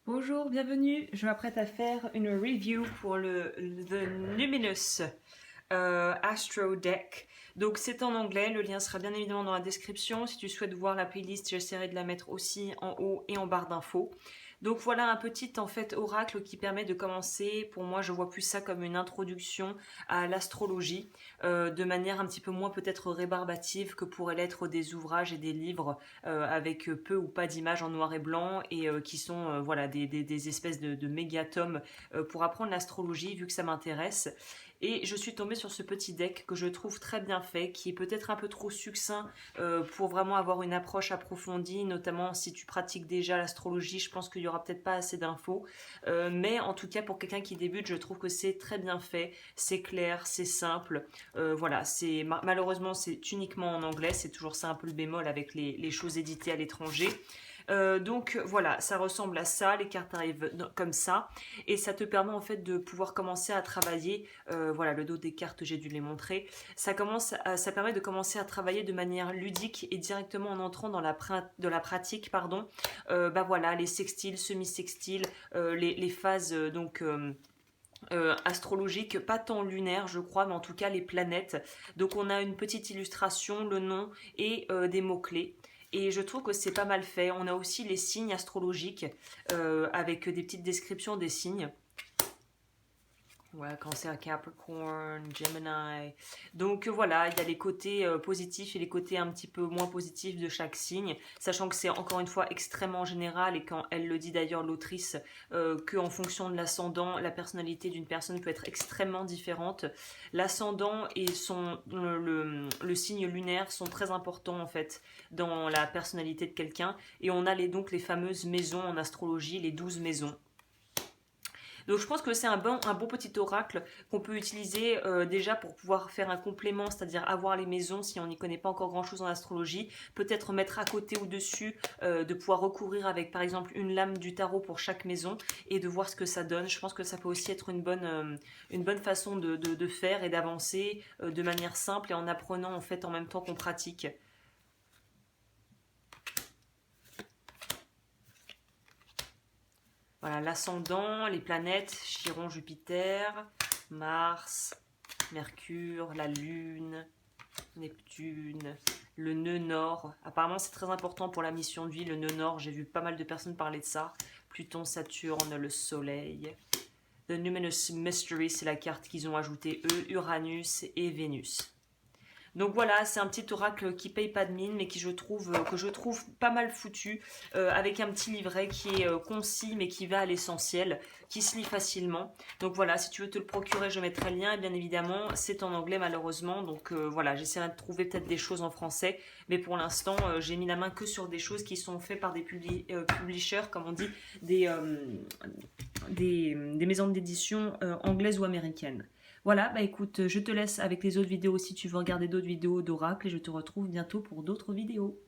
Bonjour, bienvenue. Je m'apprête à faire une review pour le The Luminous Astro Deck. Donc c'est en anglais, le lien sera bien évidemment dans la description. Si tu souhaites voir la playlist, j'essaierai de la mettre aussi en haut et en barre d'infos. Donc voilà un petit en fait oracle qui permet de commencer. Pour moi, je vois plus ça comme une introduction à l'astrologie, de manière un petit peu moins peut-être rébarbative que pourraient l'être des ouvrages et des livres avec peu ou pas d'images en noir et blanc et qui sont voilà des espèces de mégatomes pour apprendre l'astrologie vu que ça m'intéresse. Et je suis tombée sur ce petit deck que je trouve très bien fait, qui est peut-être un peu trop succinct pour vraiment avoir une approche approfondie, notamment si tu pratiques déjà l'astrologie, je pense qu'il y aura peut-être pas assez d'infos. Mais en tout cas, pour quelqu'un qui débute, je trouve que c'est très bien fait, c'est clair, c'est simple. Voilà, malheureusement c'est uniquement en anglais, c'est toujours ça un peu le bémol avec les choses éditées à l'étranger. Donc voilà, ça ressemble à ça, les cartes arrivent comme ça, et ça te permet en fait de pouvoir commencer à travailler, voilà le dos des cartes j'ai dû les montrer, ça permet de commencer à travailler de manière ludique et directement en entrant dans la pratique, pardon, bah voilà, les sextiles, semi-sextiles, les phases astrologiques, pas tant lunaires je crois, mais en tout cas les planètes. Donc on a une petite illustration, le nom et des mots-clés. Et je trouve que c'est pas mal fait. On a aussi les signes astrologiques avec des petites descriptions des signes. Ouais, Cancer, Capricorn, Gemini. Donc voilà, il y a les côtés positifs et les côtés un petit peu moins positifs de chaque signe, sachant que c'est encore une fois extrêmement général et quand elle le dit d'ailleurs l'autrice, qu'en fonction de l'ascendant, la personnalité d'une personne peut être extrêmement différente. L'ascendant et le signe lunaire sont très importants en fait dans la personnalité de quelqu'un et on a donc les fameuses maisons en astrologie, les 12 maisons. Donc je pense que c'est un bon petit oracle qu'on peut utiliser déjà pour pouvoir faire un complément, c'est-à-dire avoir les maisons si on n'y connaît pas encore grand-chose en astrologie, peut-être mettre à côté ou dessus, de pouvoir recourir avec par exemple une lame du tarot pour chaque maison et de voir ce que ça donne. Je pense que ça peut aussi être une bonne façon de faire et d'avancer de manière simple et en apprenant en fait en même temps qu'on pratique. Voilà, l'ascendant, les planètes, Chiron, Jupiter, Mars, Mercure, la Lune, Neptune, le nœud nord. Apparemment, c'est très important pour la mission de vie, le nœud nord. J'ai vu pas mal de personnes parler de ça. Pluton, Saturne, le Soleil. The Numinous Mystery, c'est la carte qu'ils ont ajoutée eux, Uranus et Vénus. Donc voilà, c'est un petit oracle qui paye pas de mine, mais que je trouve pas mal foutu, avec un petit livret qui est concis, mais qui va à l'essentiel, qui se lit facilement. Donc voilà, si tu veux te le procurer, je mettrai le lien. Et bien évidemment, c'est en anglais malheureusement, donc voilà, j'essaierai de trouver peut-être des choses en français, mais pour l'instant, j'ai mis la main que sur des choses qui sont faites par des publishers, comme on dit, des maisons d'édition anglaises ou américaines. Voilà, bah écoute, je te laisse avec les autres vidéos si tu veux regarder d'autres vidéos d'oracle et je te retrouve bientôt pour d'autres vidéos.